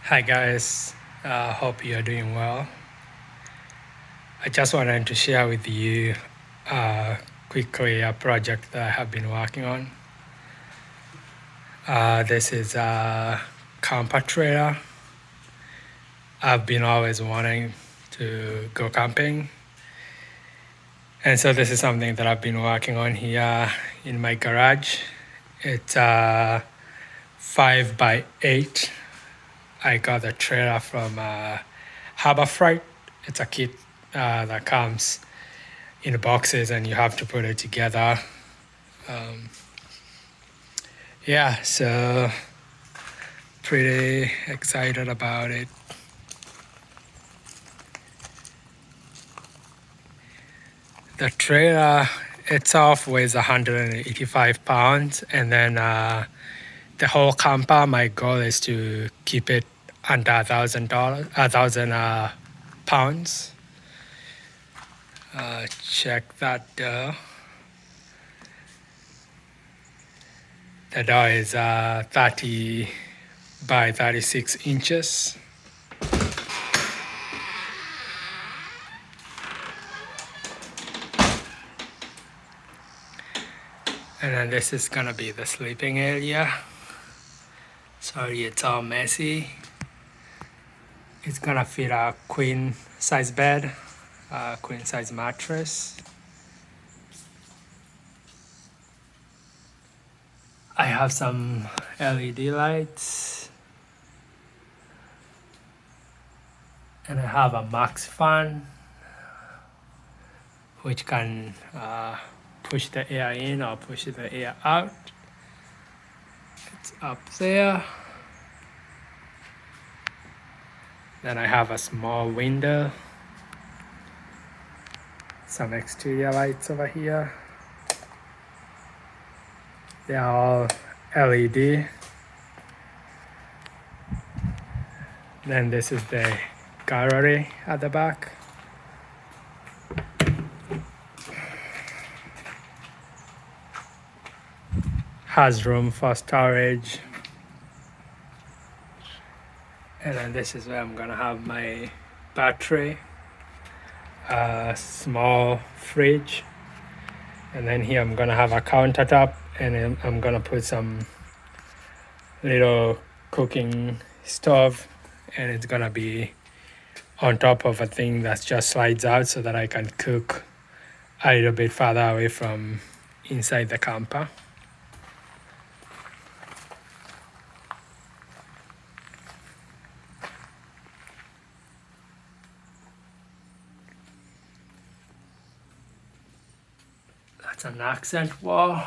Hi guys, hope you are doing well. I just wanted to share with you quickly a project that I have been working on. This is a camper trailer. I've been always wanting to go camping. And so this is something that I've been working on here in my garage. It's 5x8. I got the trailer from Harbor Freight. It's a kit that comes in boxes and you have to put it together. So pretty excited about it. The trailer itself weighs 185 pounds, and then the whole camper, my goal is to keep it under £1,000 pounds. Check that door. The door is 30 by 36 inches. And then this is gonna be the sleeping area. Sorry, it's all messy. It's gonna fit a queen size bed, a queen size mattress. I have some LED lights. And I have a max fan, which can push the air in or push the air out. It's up there. Then I have a small window, some exterior lights over here. They are all LED. Then this is the gallery at the back. Has room for storage. And then this is where I'm gonna have my battery, a small fridge, and then here I'm gonna have a countertop, and then I'm gonna put some little cooking stove, and it's gonna be on top of a thing that just slides out so that I can cook a little bit farther away from inside the camper. That's an accent wall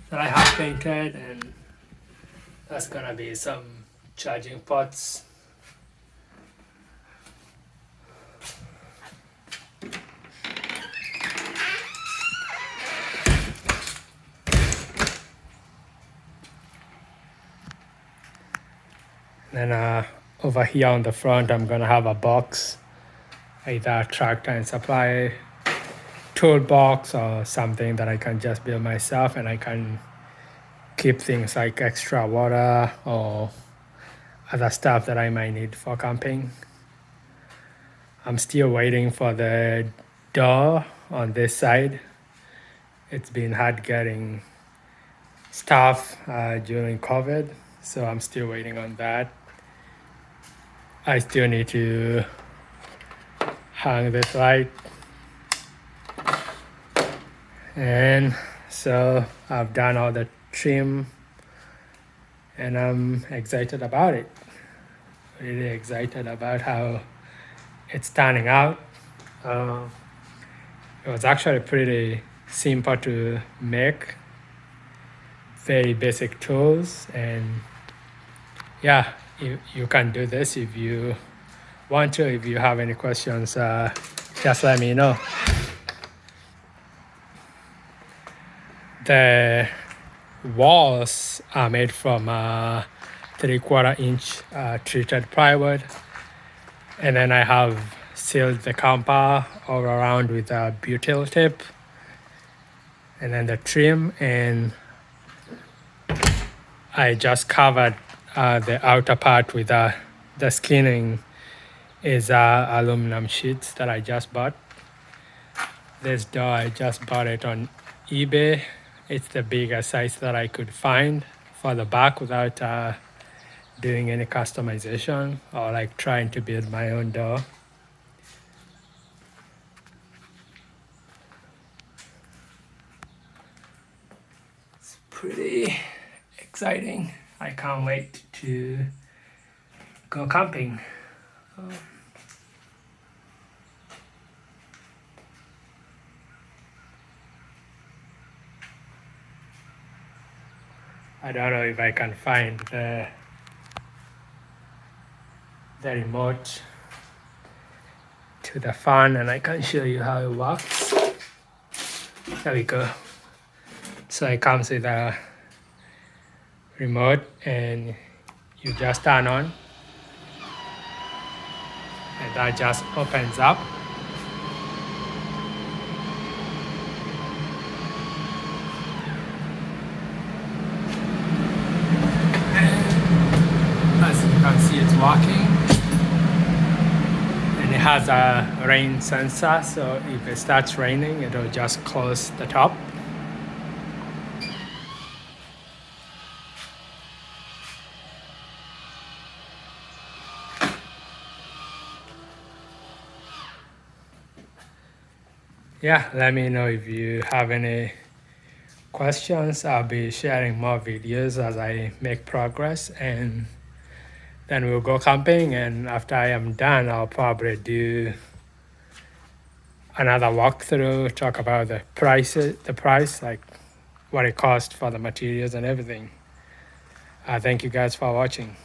that I have painted, and that's gonna be some charging ports. Then over here on the front, I'm gonna have a box, either a tractor and supply toolbox or something that I can just build myself, and I can keep things like extra water or other stuff that I might need for camping. I'm still waiting for the door on this side. It's been hard getting stuff during COVID, so I'm still waiting on that. I still need to hang this light. And so I've done all the trim, and I'm excited about it. Really excited about how it's turning out. It was actually pretty simple to make, very basic tools, and yeah, you can do this if you want to. If you have any questions, just let me know. The walls are made from 3/4 inch treated plywood, and then I have sealed the camper all around with a butyl tape, and then the trim, and I just covered The outer part with the skinning is aluminum sheets that I just bought. This door, I just bought it on eBay. It's the biggest size that I could find for the back without doing any customization or like trying to build my own door. It's pretty exciting. I can't wait to go camping. I don't know if I can find the remote to the fan and I can show you how it works. There we go. So it comes with a remote and you just turn on and that just opens up. As you can see, it's working. And it has a rain sensor, so if it starts raining, it'll just close the top. Yeah, let me know if you have any questions. I'll be sharing more videos as I make progress, and then we'll go camping. And after I am done, I'll probably do another walkthrough, talk about the price, like what it costs for the materials and everything. Thank you guys for watching.